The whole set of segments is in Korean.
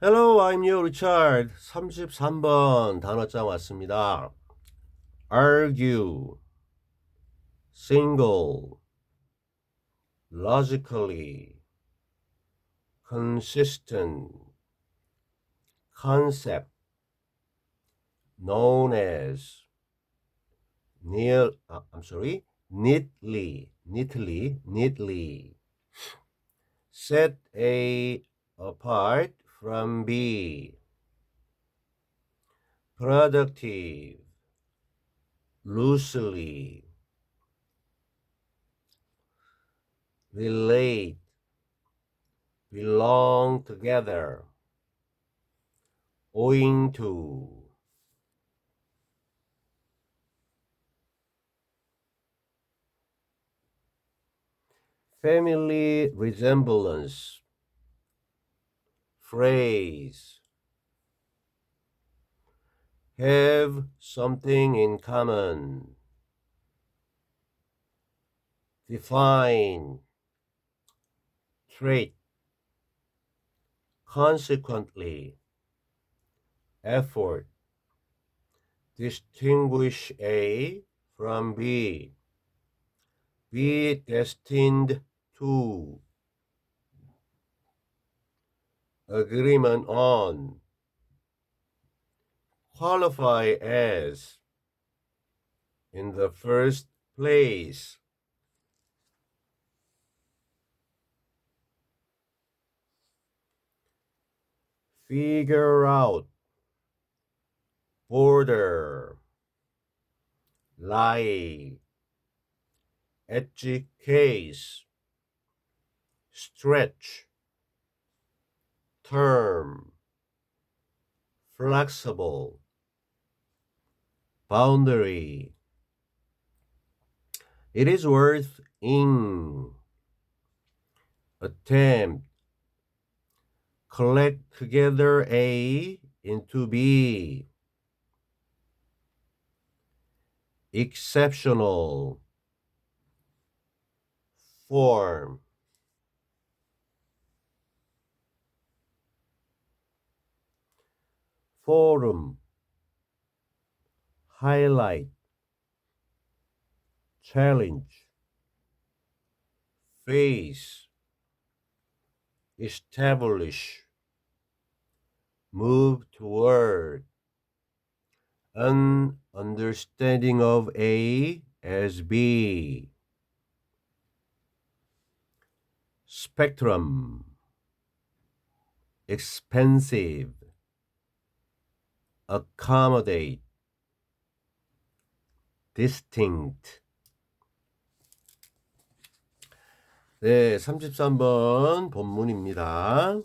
Hello, I'm you, Richard. 33번 단어장 왔습니다. argue, single, logically, consistent, concept, known as, neatly, set A apart from B, productive, loosely, relate, belong together, owing to, family resemblance, phrase, have something in common, define, trait, consequently, effort, distinguish A from B, be destined to, agreement on, qualify as, in the first place, figure out, border, lie, edge case, stretch, term, flexible, boundary. It is worth in, attempt, collect together A into B, exceptional, form, forum, highlight, challenge, face, establish, move toward, an understanding of A as B, spectrum, expensive, accommodate, distinct. 네, 33번 본문입니다.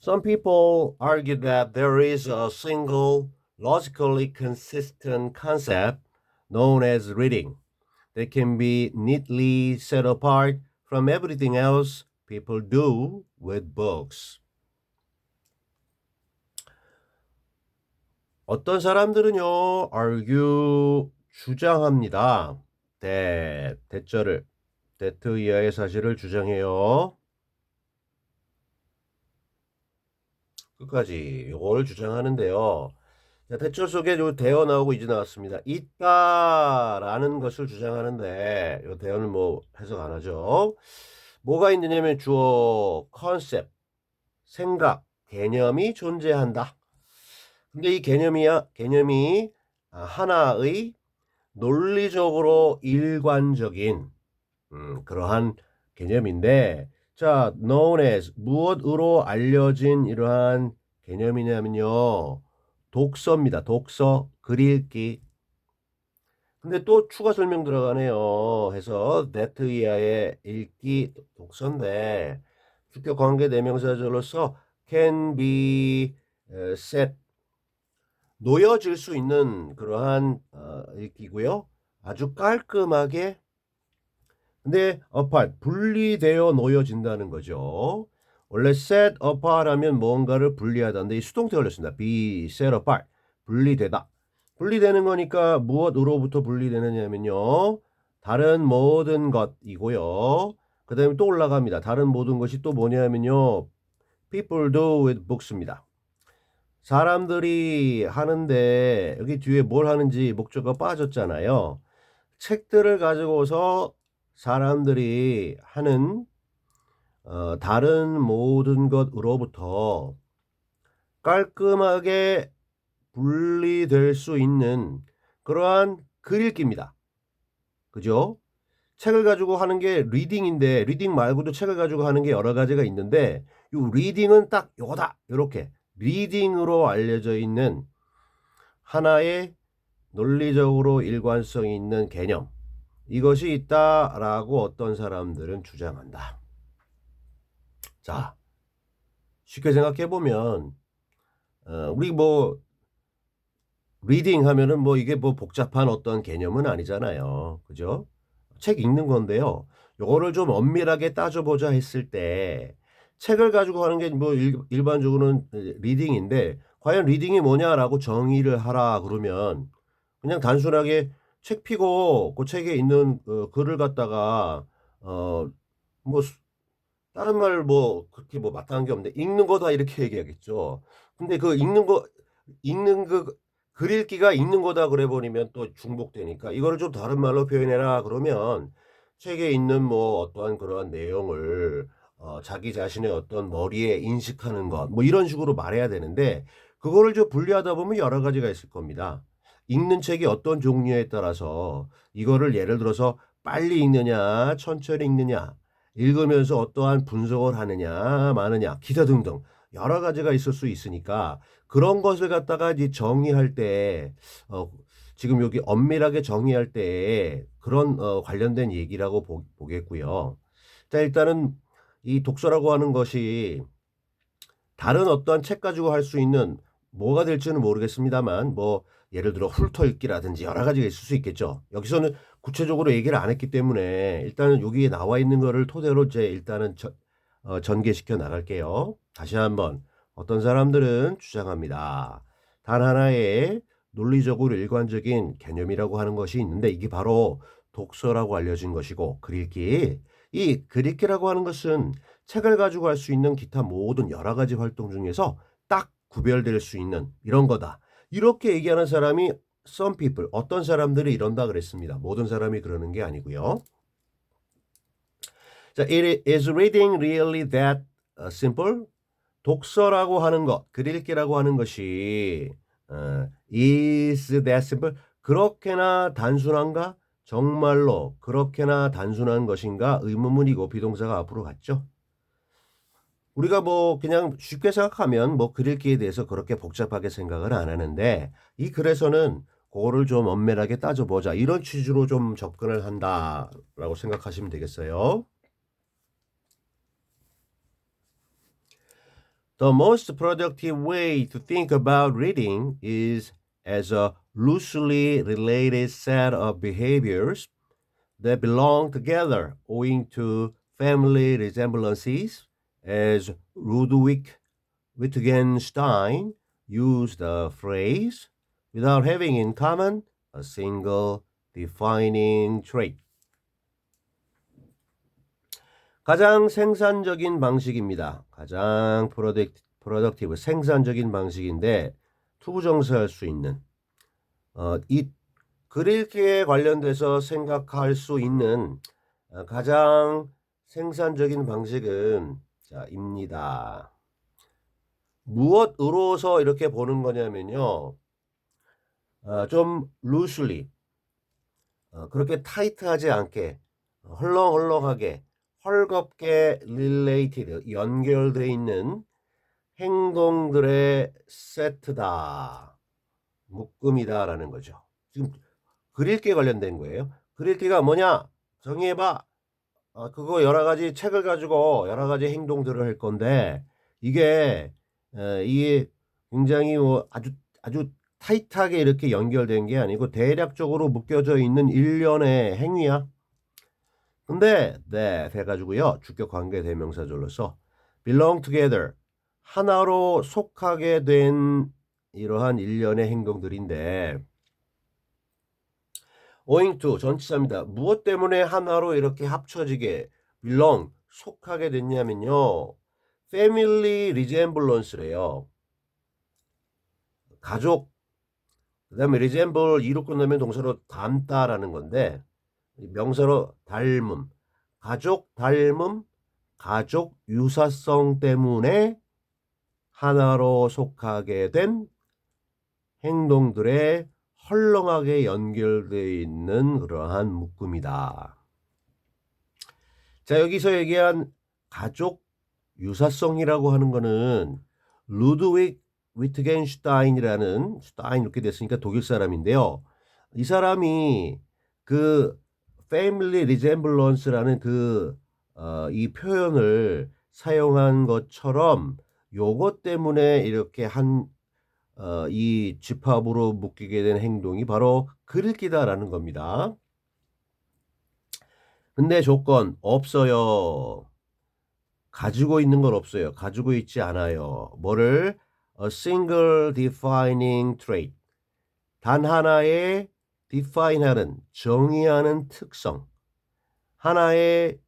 Some people argue that there is a single, logically consistent concept known as reading that can be neatly set apart from everything else people do with books. 어떤 사람들은요, argue, 주장합니다. 대절을, that 이하의 사실을 주장해요. 끝까지 이걸 주장하는데요. 자, 대절 속에 요 대어 나오고 이제 나왔습니다. 있다라는 것을 주장하는데 요 대어는 뭐 해석 안 하죠. 뭐가 있느냐면 주어, 컨셉, 생각, 개념이 존재한다. 근데 이 개념이 하나의 논리적으로 일관적인 그러한 개념인데, 자, known as 무엇으로 알려진 이러한 개념이냐면요, 독서입니다. 독서, 글 읽기. 근데 또 추가 설명 들어가네요. 해서 that 이하의 읽기, 독서인데 주격 관계 대명사절로서 can be set, 놓여질 수 있는 그러한 읽기고요. 아주 깔끔하게 근데 apart, 분리되어 놓여진다는 거죠. 원래 set apart 하면 뭔가를 분리하다인데 이 수동태 걸렸습니다. be set apart, 분리되다. 분리되는 거니까 무엇으로부터 분리되느냐면요. 다른 모든 것이고요. 그 다음에 또 올라갑니다. 다른 모든 것이 또 뭐냐면요. people do with books입니다. 사람들이 하는데 여기 뒤에 뭘 하는지 목적어가 빠졌잖아요. 책들을 가지고서 사람들이 하는 다른 모든 것으로부터 깔끔하게 분리될 수 있는 그러한 글 읽기입니다. 그죠? 책을 가지고 하는 게 리딩인데 리딩 말고도 책을 가지고 하는 게 여러 가지가 있는데 이 리딩은 딱 요거다. 요렇게 리딩으로 알려져 있는 하나의 논리적으로 일관성 있는 개념. 이것이 있다라고 어떤 사람들은 주장한다. 자, 쉽게 생각해 보면 우리 뭐 리딩 하면은 뭐 이게 뭐 복잡한 어떤 개념은 아니잖아요. 그죠? 책 읽는 건데요. 요거를 좀 엄밀하게 따져보자 했을 때 책을 가지고 하는 게 뭐 일반적으로는 리딩인데 과연 리딩이 뭐냐라고 정의를 하라 그러면 그냥 단순하게 책 피고 그 책에 있는 글을 갖다가 뭐 다른 말 뭐 그렇게 뭐 마땅한 게 없는데 "읽는 거다." 이렇게 얘기하겠죠. 근데 그 읽는 글 읽기가 "읽는 거다." 그래 버리면 또 중복되니까 "이거를 좀 다른 말로 표현해라." 그러면 책에 있는 뭐 어떠한 그러한 내용을 자기 자신의 어떤 머리에 인식하는 것 뭐 이런 식으로 말해야 되는데 그거를 좀 분리하다 보면 여러 가지가 있을 겁니다. 읽는 책이 어떤 종류에 따라서 이거를 예를 들어서 빨리 읽느냐 천천히 읽느냐 읽으면서 어떠한 분석을 하느냐 마느냐 기타 등등 여러 가지가 있을 수 있으니까 그런 것을 갖다가 이제 정의할 때 지금 여기 엄밀하게 정의할 때 그런 관련된 얘기라고 보겠고요. 자 일단은 이 독서라고 하는 것이 다른 어떠한 책 가지고 할 수 있는 뭐가 될지는 모르겠습니다만 뭐 예를 들어 훑어읽기라든지 여러 가지가 있을 수 있겠죠. 여기서는 구체적으로 얘기를 안 했기 때문에 일단은 여기에 나와 있는 거를 토대로 이제 일단은 전개시켜 나갈게요. 다시 한번 어떤 사람들은 주장합니다. 단 하나의 논리적으로 일관적인 개념이라고 하는 것이 있는데 이게 바로 독서라고 알려진 것이고 글 읽기. 이 글 읽기라고 하는 것은 책을 가지고 할 수 있는 기타 모든 여러 가지 활동 중에서 딱 구별될 수 있는 이런 거다. 이렇게 얘기하는 사람이 some people 어떤 사람들이 이런다 그랬습니다. 모든 사람이 그러는 게 아니고요. 자, is reading really that simple? 독서라고 하는 것, 글 읽기라고 하는 것이 is that simple? 그렇게나 단순한가? 정말로 그렇게나 단순한 것인가? 의문문이고 비동사가 앞으로 갔죠. 우리가 뭐 그냥 쉽게 생각하면 뭐 글 읽기에 대해서 그렇게 복잡하게 생각을 안 하는데 이 글에서는 그거를 좀 엄밀하게 따져보자 이런 취지로 좀 접근을 한다라고 생각하시면 되겠어요. The most productive way to think about reading is as a loosely related set of behaviors that belong together owing to family resemblances, as Ludwig Wittgenstein used the phrase without having in common a single defining trait. 가장 생산적인 방식입니다. 가장 프로덕티브 생산적인 방식인데 투부정사할 수 있는 이 글 읽기에 관련돼서 생각할 수 있는 가장 생산적인 방식은 자, 입니다. 무엇으로서 이렇게 보는 거냐면요. 좀 loosely 그렇게 타이트하지 않게 헐렁헐렁하게 헐겁게 related 연결돼 있는 행동들의 세트다. 묶음이다라는 거죠. 지금 글 읽기에 관련된 거예요. 글 읽기가 뭐냐? 정의해봐. 그거 여러 가지 책을 가지고 여러 가지 행동들을 할 건데 이게 이게 굉장히 뭐 아주 타이트하게 이렇게 연결된 게 아니고 대략적으로 묶여져 있는 일련의 행위야. 근데 that 해가지고요. 주격 관계 대명사절로서 belong together 하나로 속하게 된 이러한 일련의 행동들인데 owing to 전치사입니다. 무엇 때문에 하나로 이렇게 합쳐지게 belong 속하게 됐냐면요. family resemblance래요. 가족 그다음에 resemble 이로 끝나면 동사로 닮다라는 건데 명사로 닮음, 가족 닮음, 가족 유사성 때문에 하나로 속하게 된 행동들에 헐렁하게 연결되어 있는 그러한 묶음이다. 자, 여기서 얘기한 가족 유사성이라고 하는 거는 루드윅 위트겐슈타인이라는 슈타인 이렇게 됐으니까 독일 사람인데요. 이 사람이 그 패밀리 리sem블런스라는 이 표현을 사용한 것처럼 요것 때문에 이렇게 이 집합으로 묶이게 된 행동이 바로 글읽기다라는 겁니다. 근데 조건 없어요. 가지고 있는 건 없어요. 가지고 있지 않아요. 뭐를? A single defining trait. 단 하나의 define하는, 정의하는 특성. 하나의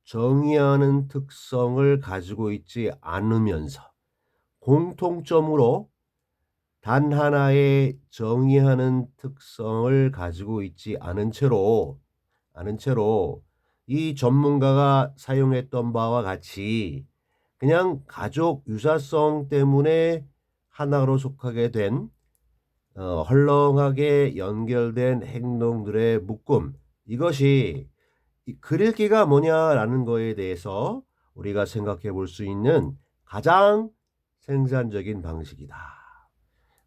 정의하는 특성을 가지고 있지 않으면서 공통점으로 단 하나의 정의하는 특성을 가지고 있지 않은 채로 이 전문가가 사용했던 바와 같이 그냥 가족 유사성 때문에 하나로 속하게 된 헐렁하게 연결된 행동들의 묶음 이것이 이 글읽기가 뭐냐라는 거에 대해서 우리가 생각해 볼 수 있는 가장 생산적인 방식이다.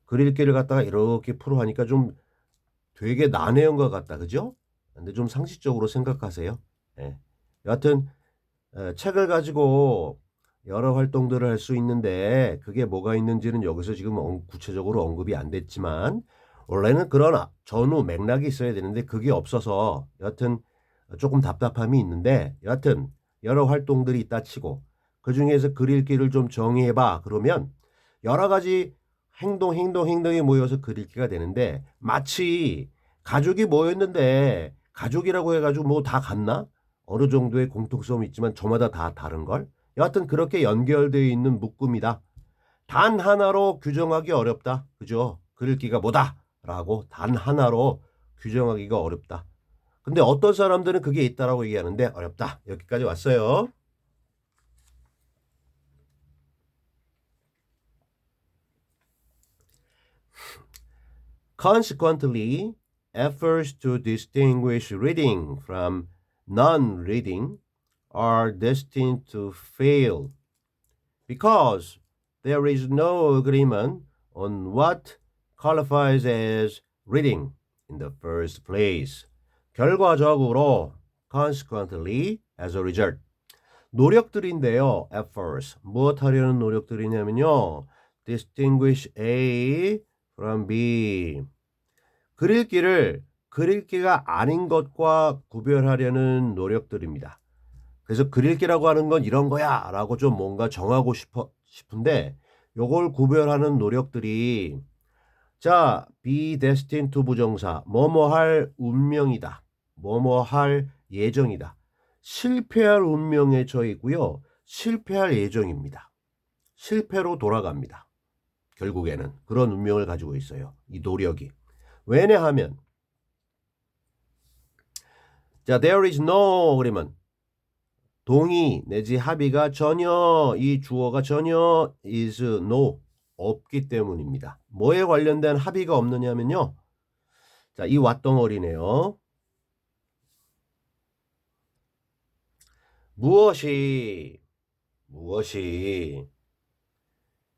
글읽기를 갖다가 이렇게 풀어 하니까 좀 되게 난해한 것 같다. 그죠? 근데 좀 상식적으로 생각하세요. 예. 여하튼 책을 가지고 여러 활동들을 할 수 있는데 그게 뭐가 있는지는 여기서 지금 구체적으로 언급이 안 됐지만 원래는 그런 전후 맥락이 있어야 되는데 그게 없어서 여하튼 조금 답답함이 있는데 여하튼 여러 활동들이 있다 치고 그중에서 글 읽기를 좀 정의해봐 그러면 여러 가지 행동이 모여서 글 읽기가 되는데 마치 가족이 모였는데 가족이라고 해가지고 뭐 다 같나? 어느 정도의 공통성이 있지만 저마다 다 다른 걸? 여하튼 그렇게 연결되어 있는 묶음이다. 단 하나로 규정하기 어렵다. 그죠? 글 읽기가 뭐다? 라고 단 하나로 규정하기가 어렵다. 근데 어떤 사람들은 그게 있다라고 얘기하는데 어렵다. 여기까지 왔어요. Consequently, efforts to distinguish reading from non-reading are destined to fail because there is no agreement on what qualifies as reading in the first place. 결과적으로, consequently, as a result, 노력들인데요. efforts. 무엇 하려는 노력들이냐면요. distinguish A from B. 글 읽기가 아닌 것과 구별하려는 노력들입니다. 그래서 글 읽기라고 하는 건 이런 거야 라고 좀 뭔가 정하고 싶은데 요걸 구별하는 노력들이 자, be destined to 부정사 뭐뭐 할 운명이다. 뭐뭐 할 예정이다. 실패할 운명에 처해 있고요. 실패할 예정입니다. 실패로 돌아갑니다. 결국에는 그런 운명을 가지고 있어요. 이 노력이. 왜냐하면 자, there is no 그러면 동의 내지 합의가 전혀 이 주어가 전혀 is no 없기 때문입니다. 뭐에 관련된 합의가 없느냐면요. 자, 이 왓덩어리네요. 무엇이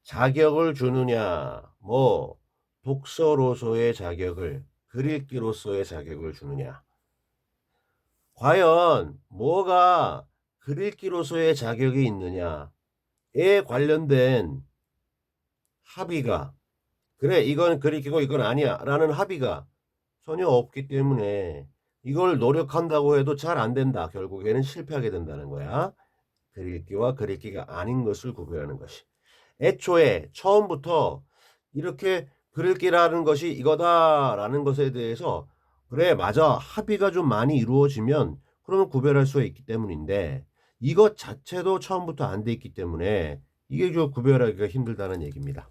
자격을 주느냐? 뭐 독서로서의 자격을 글 읽기로서의 자격을 주느냐? 과연 뭐가 글 읽기로서의 자격이 있느냐에 관련된 합의가 그래 이건 글 읽기고 이건 아니야 라는 합의가 전혀 없기 때문에 이걸 노력한다고 해도 잘 안 된다. 결국에는 실패하게 된다는 거야. 글 읽기와 글 읽기가 아닌 것을 구별하는 것이. 애초에 처음부터 이렇게 글 읽기라는 것이 이거다라는 것에 대해서 그래 맞아 합의가 좀 많이 이루어지면 그러면 구별할 수 있기 때문인데 이것 자체도 처음부터 안 돼 있기 때문에 이게 좀 구별하기가 힘들다는 얘기입니다.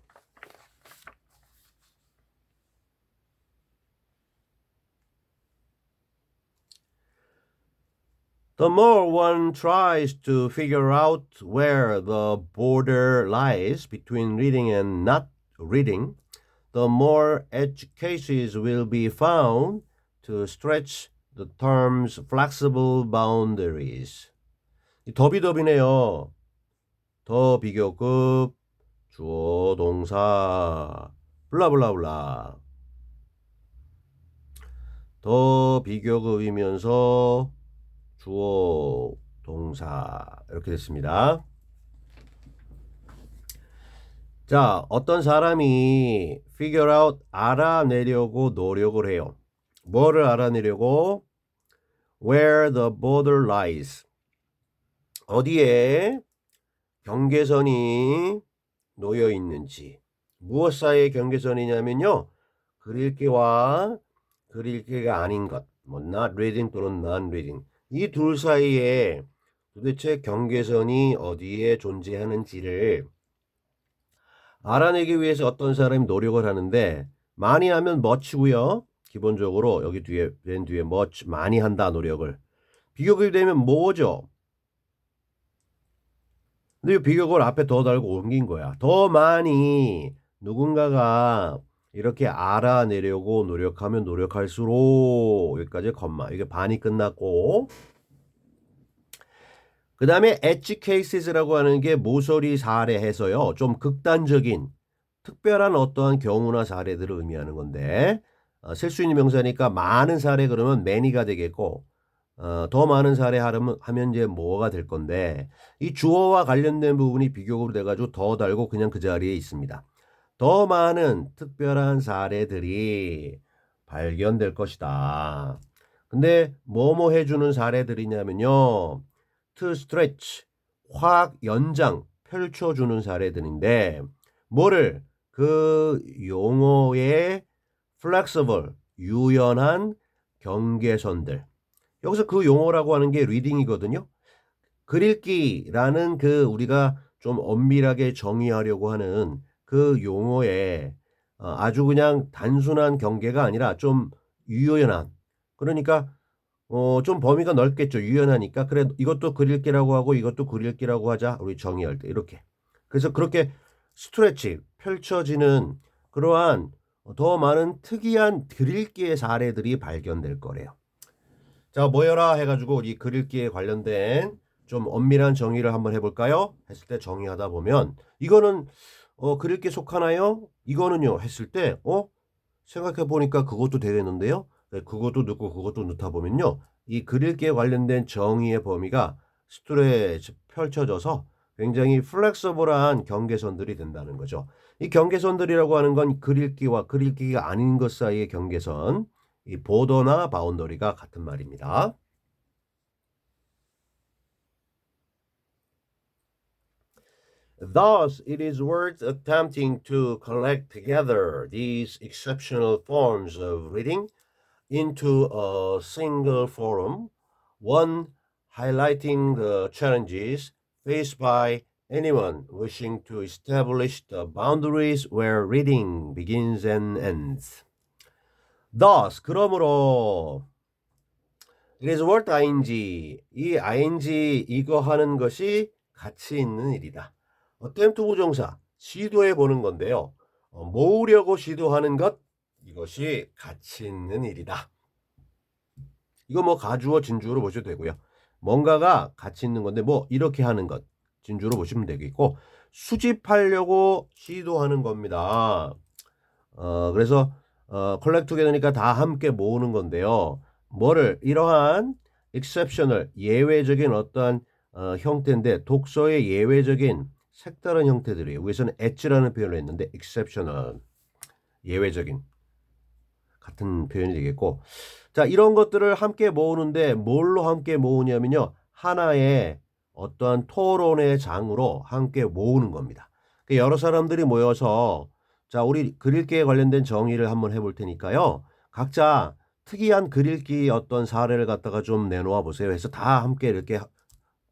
The more one tries to figure out where the border lies between reading and not reading, the more edge cases will be found to stretch the term's flexible boundaries. 더비더비네요. 더 비교급 주어 동사 블라블라블라. 더 비교급이면서 주어 동사 이렇게 됐습니다. 자, 어떤 사람이 figure out 알아내려고 노력을 해요. 뭐를 알아내려고? Where the border lies. 어디에 경계선이 놓여 있는지. 무엇 사이의 경계선이냐면요. 글 읽기와 글 읽기가 아닌 것. 뭐 not reading 또는 non reading. 이 둘 사이에 도대체 경계선이 어디에 존재하는지를 알아내기 위해서 어떤 사람이 노력을 하는데 많이 하면 much고요. 기본적으로 여기 뒤에 맨 뒤에 much 많이 한다 노력을. 비교급이 되면 뭐죠? 근데 이 비교급을 앞에 더 달고 옮긴 거야. 더 많이 누군가가 이렇게 알아내려고 노력하면 노력할수록 여기까지 컴마. 이게 반이 끝났고 그 다음에 edge cases라고 하는 게 모서리 사례해서요. 좀 극단적인 특별한 어떠한 경우나 사례들을 의미하는 건데 쓸 수 있는 명사니까 많은 사례 그러면 many가 되겠고 더 많은 사례 하면 이제 뭐가 될 건데 이 주어와 관련된 부분이 비교급으로 돼가지고 더 달고 그냥 그 자리에 있습니다. 더 많은 특별한 사례들이 발견될 것이다. 근데 뭐뭐 해주는 사례들이냐면요. to stretch, 확 연장, 펼쳐주는 사례들인데 뭐를 그 용어의 flexible, 유연한 경계선들. 여기서 그 용어라고 하는 게 리딩이거든요. 글 읽기라는 그 우리가 좀 엄밀하게 정의하려고 하는 그 용어에 아주 그냥 단순한 경계가 아니라 좀 유연한 그러니까 좀 범위가 넓겠죠. 유연하니까 그래 이것도 글 읽기라고 하고 이것도 글 읽기라고 하자 우리 정의할 때 이렇게 그래서 그렇게 스트레치 펼쳐지는 그러한 더 많은 특이한 글 읽기의 사례들이 발견될 거래요. 자 모여라 해가지고 이 글 읽기에 관련된 좀 엄밀한 정의를 한번 해볼까요? 했을 때 정의하다 보면 이거는 글 읽기에 속하나요? 이거는요 했을 때 생각해 보니까 그것도 되겠는데요. 네, 그것도 넣고 그것도 넣다 보면요. 이 글 읽기에 관련된 정의의 범위가 스트레치 펼쳐져서 굉장히 플렉서블한 경계선들이 된다는 거죠. 이 경계선들이라고 하는 건 글 읽기와 글 읽기가 아닌 것 사이의 경계선, 이 보더나 바운더리가 같은 말입니다. Thus, it is worth attempting to collect together these exceptional forms of reading into a single forum, one highlighting the challenges faced by anyone wishing to establish the boundaries where reading begins and ends. Thus, 그러므로 it is worth ing 이 ing 이거 하는 것이 가치 있는 일이다. attempt 부정사 시도해 보는 건데요. 모으려고 시도하는 것 이것이 가치 있는 일이다. 이거 뭐 가주어 진주로 보셔도 되고요. 뭔가가 가치 있는 건데 뭐 이렇게 하는 것 진주로 보시면 되겠고 수집하려고 시도하는 겁니다. 그래서 컬렉트 투게더니까 다 함께 모으는 건데요. 뭐를 이러한 exceptional 예외적인 어떠한 형태인데 독서의 예외적인 색다른 형태들이에요. 위에서는 edge라는 표현을 했는데 exceptional 예외적인 같은 표현이 되겠고 자, 이런 것들을 함께 모으는데 뭘로 함께 모으냐면요. 하나의 어떠한 토론의 장으로 함께 모으는 겁니다. 여러 사람들이 모여서 자, 우리 글읽기에 관련된 정의를 한번 해볼 테니까요. 각자 특이한 글읽기 어떤 사례를 갖다가 좀 내놓아 보세요. 해서 다 함께 이렇게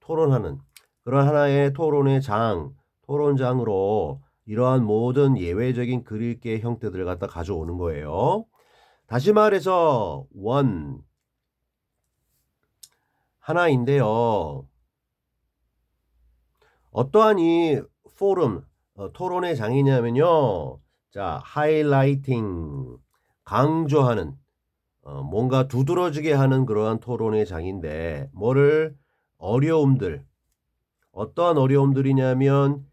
토론하는 그런 하나의 토론의 장, 토론장으로 이러한 모든 예외적인 글읽기의 형태들을 갖다 가져오는 거예요. 다시 말해서 원 하나인데요. 어떠한 이 포럼 토론의 장이냐면요. 자, 하이라이팅 강조하는 뭔가 두드러지게 하는 그러한 토론의 장인데 뭐를 어려움들 어떠한 어려움들이냐면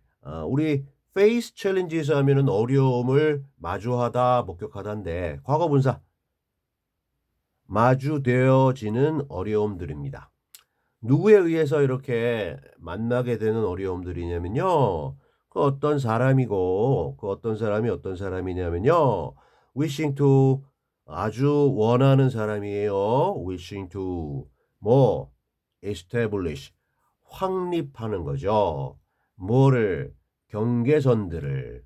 우리 페이스 챌린지에서 하면은 어려움을 마주하다 목격하다인데 과거분사 마주되어지는 어려움들입니다. 누구에 의해서 이렇게 만나게 되는 어려움들이냐면요. 그 어떤 사람이고 그 어떤 사람이 어떤 사람이냐면요. wishing to 아주 원하는 사람이에요. wishing to 뭐 establish 확립하는 거죠. 뭐를 경계선들을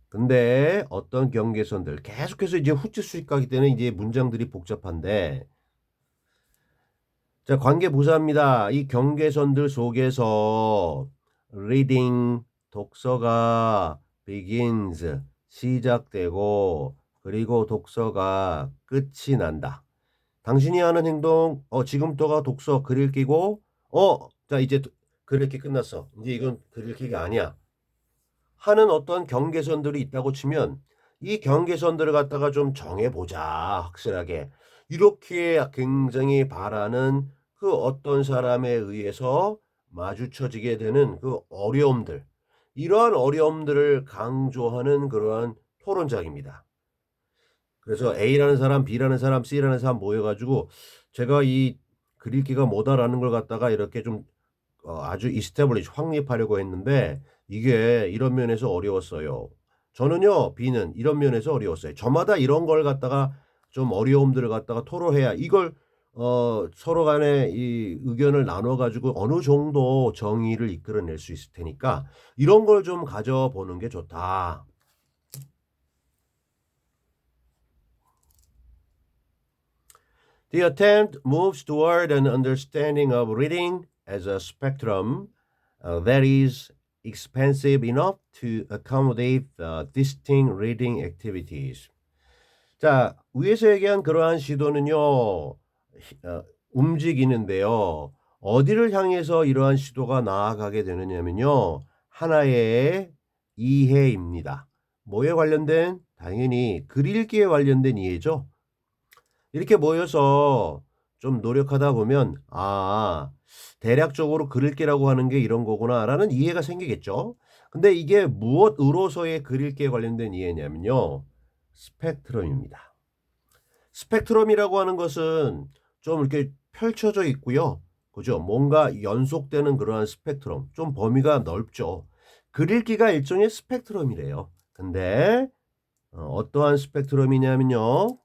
근데 어떤 경계선들 계속해서 이제 후치 수익 가기 때문에 이제 문장들이 복잡한데 자, 관계부사입니다. 이 경계선들 속에서 reading 독서가 begins 시작되고 그리고 독서가 끝이 난다. 당신이 하는 행동 지금부터가 독서 글 읽기고 자 이제 글 읽기 끝났어. 이제 이건 글 읽기가 아니야. 하는 어떤 경계선들이 있다고 치면 이 경계선들을 갖다가 좀 정해보자 확실하게 이렇게 굉장히 바라는 그 어떤 사람에 의해서 마주쳐지게 되는 그 어려움들 이러한 어려움들을 강조하는 그러한 토론장입니다. 그래서 A라는 사람, B라는 사람, C라는 사람 모여가지고 제가 이 글읽기가 뭐다라는 걸 갖다가 이렇게 좀 아주 이스태블리시 확립하려고 했는데 이게 이런 면에서 어려웠어요. 저는요 B는 이런 면에서 어려웠어요. 저마다 이런 걸 갖다가 좀 어려움들을 갖다가 토로해야 이걸 서로 간에 이 의견을 나눠 가지고 어느 정도 정의를 이끌어낼 수 있을 테니까 이런 걸 좀 가져보는 게 좋다. The attempt moves toward an understanding of reading as a spectrum that is expansive enough to accommodate the distinct reading activities. 자, 위에서 얘기한 그러한 시도는요, 움직이는데요. 어디를 향해서 이러한 시도가 나아가게 되느냐면요. 하나의 이해입니다. 뭐에 관련된? 당연히 글 읽기에 관련된 이해죠. 이렇게 모여서 좀 노력하다 보면 대략적으로 글 읽기라고 하는 게 이런 거구나라는 이해가 생기겠죠. 근데 이게 무엇으로서의 글 읽기에 관련된 이해냐면요. 스펙트럼입니다. 스펙트럼이라고 하는 것은 좀 이렇게 펼쳐져 있고요. 그죠? 뭔가 연속되는 그러한 스펙트럼. 좀 범위가 넓죠. 글 읽기가 일종의 스펙트럼이래요. 근데 어떠한 스펙트럼이냐면요.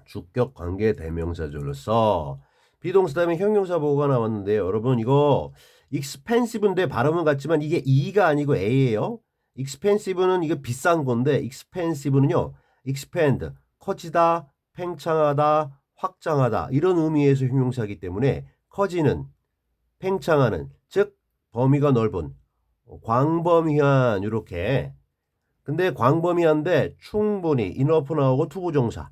주격 관계 대명사절로서 비동사 다음에 형용사 보고가 나왔는데요. 여러분 이거 expensive인데 발음은 같지만 이게 E가 아니고 A예요. expensive는 이거 비싼 건데 expensive는요. expand 커지다, 팽창하다, 확장하다 이런 의미에서 형용사이기 때문에 커지는, 팽창하는 즉 범위가 넓은 광범위한 이렇게 근데 광범위한데 충분히 인어프 나오고 투부정사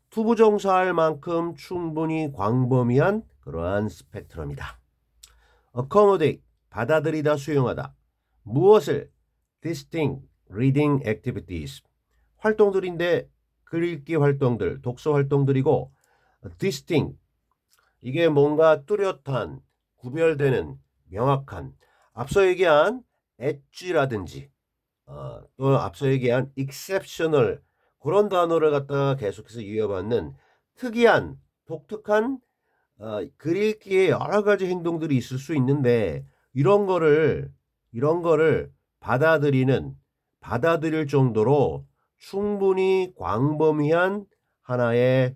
투부정사할 만큼 충분히 광범위한 그러한 스펙트럼이다. accommodate 받아들이다 수용하다. 무엇을 distinct reading activities 활동들인데 글 읽기 활동들, 독서 활동들이고 distinct 이게 뭔가 뚜렷한, 구별되는, 명확한 앞서 얘기한 엣지라든지 또 앞서 얘기한 exceptional 그런 단어를 갖다가 계속해서 이어받는 특이한, 독특한 글 읽기에 여러 가지 행동들이 있을 수 있는데 이런 거를 받아들일 정도로 충분히 광범위한 하나의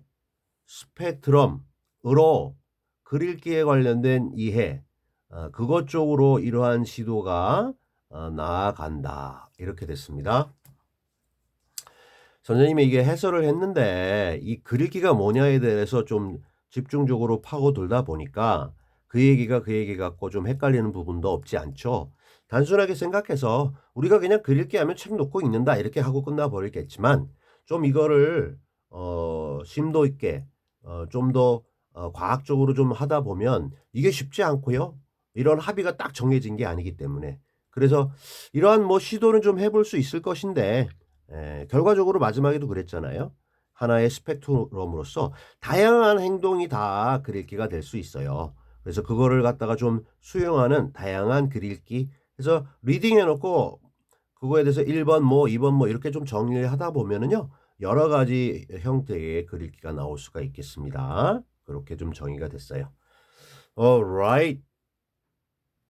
스펙트럼으로 글읽기에 관련된 이해, 그것 쪽으로 이러한 시도가 나아간다. 이렇게 됐습니다. 선생님이 이게 해설을 했는데 이 글읽기가 뭐냐에 대해서 좀 집중적으로 파고들다 보니까 그 얘기가 그 얘기 같고 좀 헷갈리는 부분도 없지 않죠. 단순하게 생각해서 우리가 그냥 글읽기 하면 책 놓고 읽는다 이렇게 하고 끝나버리겠지만 좀 이거를 심도 있게 좀 더 과학적으로 좀 하다 보면 이게 쉽지 않고요. 이런 합의가 딱 정해진 게 아니기 때문에. 그래서 이러한 뭐 시도는 좀 해볼 수 있을 것인데 결과적으로 마지막에도 그랬잖아요. 하나의 스펙트럼으로서 다양한 행동이 다 글읽기가 될 수 있어요. 그래서 그거를 갖다가 좀 수용하는 다양한 글읽기. 그래서 리딩 해놓고 그거에 대해서 1번 뭐 2번 뭐 이렇게 좀 정리를 하다 보면은요. 여러 가지 형태의 글읽기가 나올 수가 있겠습니다. 그렇게 좀 정의가 됐어요. Alright.